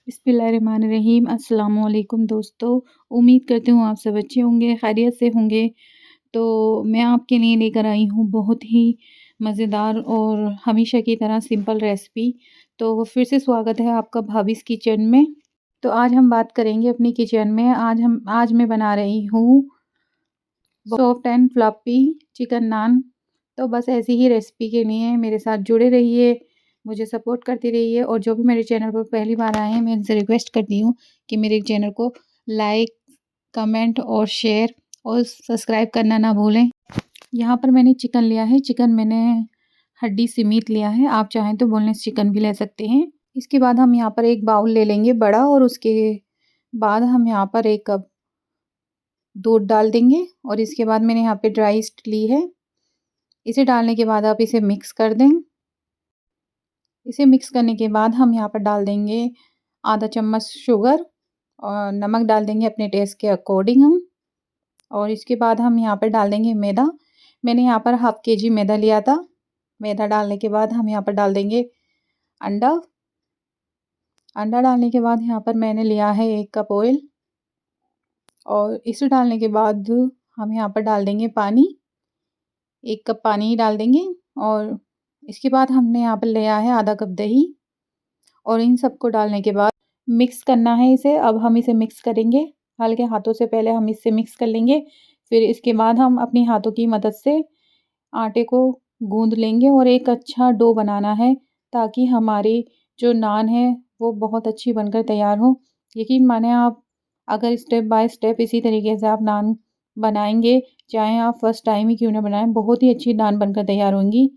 बिस्मिल्लाहिर्रहमानिर्रहीम अस्सलाम वालेकुम दोस्तों। उम्मीद करती हूँ आप सब अच्छे होंगे, खैरियत से होंगे। तो मैं आपके लिए लेकर आई हूँ बहुत ही मज़ेदार और हमेशा की तरह सिंपल रेसिपी। तो फिर से स्वागत है आपका भाभीज़ किचन में। तो आज हम बात करेंगे अपनी किचन में। आज मैं बना रही हूँ सॉफ्ट एंड फ्लफी चिकन नान। तो बस ऐसी ही रेसिपी के लिए मेरे साथ जुड़े रहिए, मुझे सपोर्ट करती रहिए। और जो भी मेरे चैनल पर पहली बार आए हैं, मैं उनसे रिक्वेस्ट करती हूँ कि मेरे चैनल को लाइक, कमेंट और शेयर और सब्सक्राइब करना ना भूलें। यहाँ पर मैंने चिकन लिया है। चिकन मैंने हड्डी समेत लिया है। आप चाहें तो बोनलेस चिकन भी ले सकते हैं। इसके बाद हम यहाँ पर एक बाउल ले लेंगे बड़ा, और उसके बाद हम यहाँ पर 1 कप दूध डाल देंगे। और इसके बाद मैंने यहाँ पे ड्राई ईस्ट ली है। इसे डालने के बाद आप इसे मिक्स कर दें। इसे मिक्स करने के बाद हम यहाँ पर डाल देंगे आधा चम्मच शुगर, और नमक डाल देंगे अपने टेस्ट के अकॉर्डिंग हम। और इसके बाद हम यहाँ पर डाल देंगे मैदा। मैंने यहाँ पर हाफ़ केजी मैदा लिया था। मैदा डालने के बाद हम यहाँ पर डाल देंगे अंडा। अंडा डालने के बाद यहाँ पर मैंने लिया है 1 कप ऑयल। और इसे डालने के बाद हम यहाँ पर डाल देंगे पानी। 1 कप पानी डाल देंगे। और इसके बाद हमने यहाँ पर लिया है आधा कप दही। और इन सबको डालने के बाद मिक्स करना है इसे। अब हम इसे मिक्स करेंगे हल्के हाथों से। पहले हम इसे मिक्स कर लेंगे, फिर इसके बाद हम अपनी हाथों की मदद से आटे को गूंद लेंगे और एक अच्छा डो बनाना है, ताकि हमारी जो नान है वो बहुत अच्छी बनकर तैयार हो। यकीन माने आप, अगर स्टेप बाय स्टेप इसी तरीके से आप नान बनाएंगे, चाहे आप फर्स्ट टाइम ही क्यों ना बनाएं, बहुत ही अच्छी नान बनकर तैयार होंगी।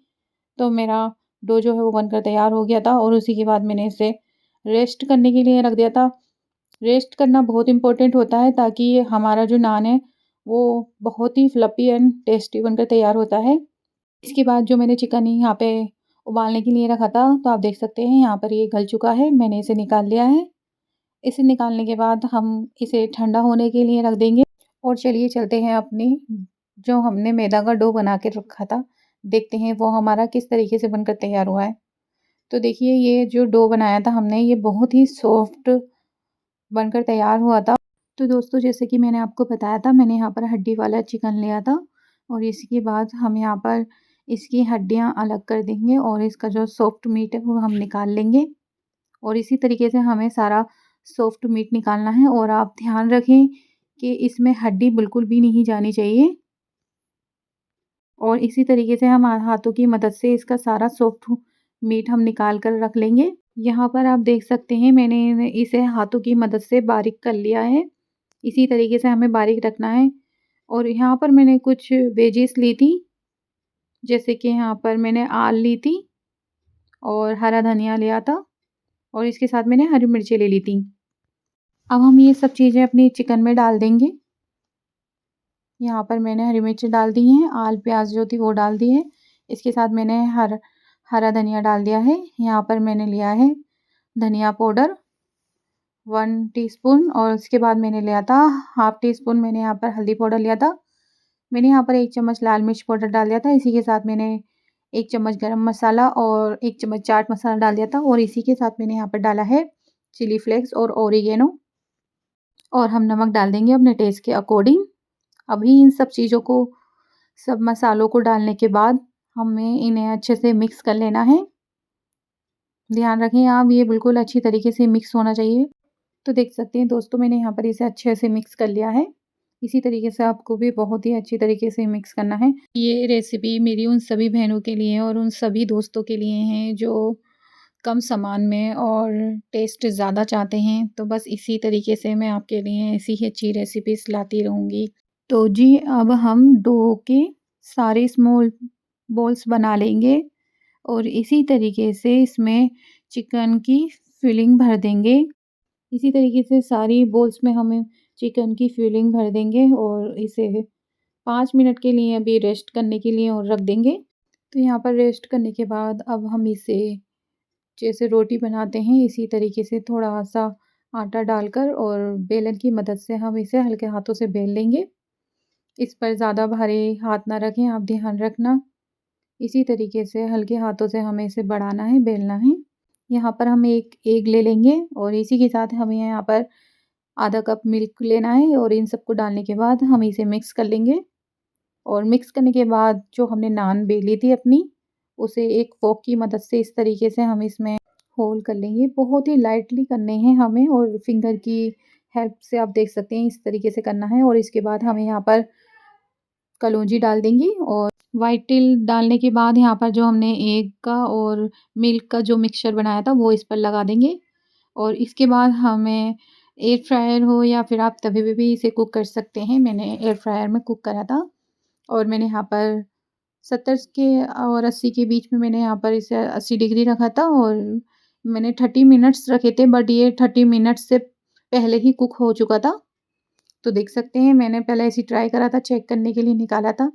तो मेरा डो जो है वो बनकर तैयार हो गया था, और उसी के बाद मैंने इसे रेस्ट करने के लिए रख दिया था। रेस्ट करना बहुत इम्पोर्टेंट होता है, ताकि हमारा जो नान है वो बहुत ही फ्लफ़ी एंड टेस्टी बनकर तैयार होता है। इसके बाद जो मैंने चिकन यहाँ पे उबालने के लिए रखा था, तो आप देख सकते हैं यहाँ पर ये गल चुका है। मैंने इसे निकाल लिया है। इसे निकालने के बाद हम इसे ठंडा होने के लिए रख देंगे। और चलिए चलते हैं अपनी जो हमने मैदा का डो बना के रखा था, देखते हैं वो हमारा किस तरीके से बनकर तैयार हुआ है। तो देखिए, ये जो डो बनाया था हमने, ये बहुत ही सॉफ्ट बनकर तैयार हुआ था। तो दोस्तों, जैसे कि मैंने आपको बताया था, मैंने यहाँ पर हड्डी वाला चिकन लिया था। और इसके बाद हम यहाँ पर इसकी हड्डियाँ अलग कर देंगे, और इसका जो सॉफ्ट मीट है वो हम निकाल लेंगे। और इसी तरीके से हमें सारा सॉफ्ट मीट निकालना है। और आप ध्यान रखें कि इसमें हड्डी बिल्कुल भी नहीं जानी चाहिए। और इसी तरीके से हम हाथों की मदद से इसका सारा सॉफ्ट मीट हम निकाल कर रख लेंगे। यहाँ पर आप देख सकते हैं, मैंने इसे हाथों की मदद से बारीक कर लिया है। इसी तरीके से हमें बारीक रखना है। और यहाँ पर मैंने कुछ वेजिस ली थी, जैसे कि यहाँ पर मैंने आल ली थी और हरा धनिया लिया था, और इसके साथ मैंने हरी मिर्ची ले ली थी। अब हम ये सब चीज़ें अपनी चिकन में डाल देंगे। यहाँ पर मैंने हरी मिर्ची डाल दी हैं, आल प्याज जो थी वो डाल दी है। इसके साथ मैंने हरा धनिया डाल दिया है। यहाँ पर मैंने लिया है धनिया पाउडर 1 टीस्पून, और उसके बाद मैंने लिया था हाफ़ टी स्पून मैंने यहाँ पर हल्दी पाउडर लिया था। मैंने यहाँ पर 1 चम्मच लाल मिर्च पाउडर डाल दिया था। इसी के साथ मैंने 1 चम्मच गरम मसाला और 1 चम्मच चाट मसाला डाल दिया था। और इसी के साथ मैंने यहाँ पर डाला है चिली फ्लेक्स और ओरिगेनो। और हम नमक डाल देंगे अपने टेस्ट के अकॉर्डिंग। अभी इन सब चीज़ों को, सब मसालों को डालने के बाद हमें इन्हें अच्छे से मिक्स कर लेना है। ध्यान रखें आप, ये बिल्कुल अच्छी तरीके से मिक्स होना चाहिए। तो देख सकते हैं दोस्तों, मैंने यहाँ पर इसे अच्छे से मिक्स कर लिया है। इसी तरीके से आपको भी बहुत ही अच्छी तरीके से मिक्स करना है। ये रेसिपी मेरी उन सभी बहनों के लिए और उन सभी दोस्तों के लिए हैं जो कम सामान में और टेस्ट ज़्यादा चाहते हैं। तो बस इसी तरीके से मैं आपके लिए ऐसी ही अच्छी रेसिपीज़ लाती रहूँगी। तो जी, अब हम डो के सारे स्मॉल बॉल्स बना लेंगे, और इसी तरीके से इसमें चिकन की फिलिंग भर देंगे। इसी तरीके से सारी बॉल्स में हमें चिकन की फिलिंग भर देंगे, और इसे 5 मिनट के लिए अभी रेस्ट करने के लिए और रख देंगे। तो यहाँ पर रेस्ट करने के बाद अब हम इसे जैसे रोटी बनाते हैं, इसी तरीके से थोड़ा-सा आटा डालकर और बेलन की मदद से हम इसे हल्के हाथों से बेल लेंगे। इस पर ज़्यादा भारी हाथ ना रखें, आप ध्यान रखना। इसी तरीके से हल्के हाथों से हमें इसे बढ़ाना है, बेलना है। यहाँ पर हम एक एग ले लेंगे और इसी के साथ हमें यहाँ पर आधा कप मिल्क लेना है और इन सबको डालने के बाद हम इसे मिक्स कर लेंगे। और मिक्स करने के बाद जो हमने नान बेली थी अपनी, उसे एक फ़ोर्क की मदद से इस तरीके से हम इसमें होल कर लेंगे। बहुत ही लाइटली करने हैं हमें और फिंगर की हेल्प से आप देख सकते हैं इस तरीके से करना है। और इसके बाद हमें यहाँ पर कलौंजी डाल देंगे और व्हाइट तिल डालने के बाद यहाँ पर जो हमने एग का और मिल्क का जो मिक्सचर बनाया था वो इस पर लगा देंगे। और इसके बाद हमें एयर फ्रायर हो या फिर आप तवे पे भी इसे कुक कर सकते हैं। मैंने एयर फ्रायर में कुक करा था और मैंने यहाँ पर 70 के और 80 के बीच में मैंने यहाँ पर इसे 80 डिग्री रखा था और मैंने 30 मिनट्स रखे थे, बट ये 30 मिनट्स से पहले ही कुक हो चुका था। तो देख सकते हैं मैंने पहले ऐसे ही ट्राई करा था, चेक करने के लिए निकाला था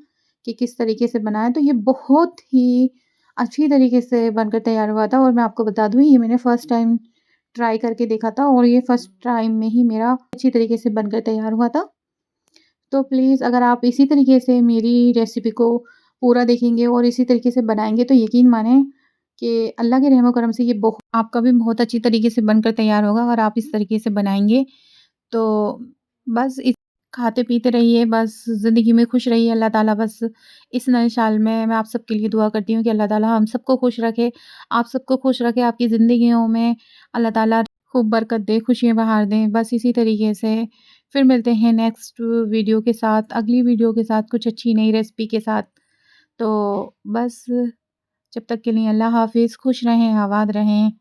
कि किस तरीके से बना है। तो ये बहुत ही अच्छी तरीके से बनकर तैयार हुआ था और मैं आपको बता दूँ ये मैंने फर्स्ट टाइम ट्राई करके देखा था और ये फर्स्ट टाइम में ही मेरा अच्छी तरीके से बनकर तैयार हुआ था। तो प्लीज़ अगर आप इसी तरीके से मेरी रेसिपी को पूरा देखेंगे और इसी तरीके से बनाएँगे तो यकीन मानें कि अल्लाह के रहम करम से ये आपका भी बहुत अच्छी तरीके से बनकर तैयार होगा अगर आप इस तरीके से बनाएँगे। तो बस इस खाते-पीते रहिए, बस ज़िंदगी में खुश रहिए। अल्लाह ताला बस इस नए साल में मैं आप सबके लिए दुआ करती हूँ कि अल्लाह ताला हम सबको खुश रखे, आप सबको खुश रखे, आपकी ज़िंदगियों में अल्लाह ताला खूब बरकत दे, खुशियाँ बहार दें। बस इसी तरीके से फिर मिलते हैं नेक्स्ट वीडियो के साथ, अगली वीडियो के साथ, कुछ अच्छी नई रेसिपी के साथ। तो बस जब तक के लिए अल्लाह हाफ़िज़, खुश रहें, आबाद रहें।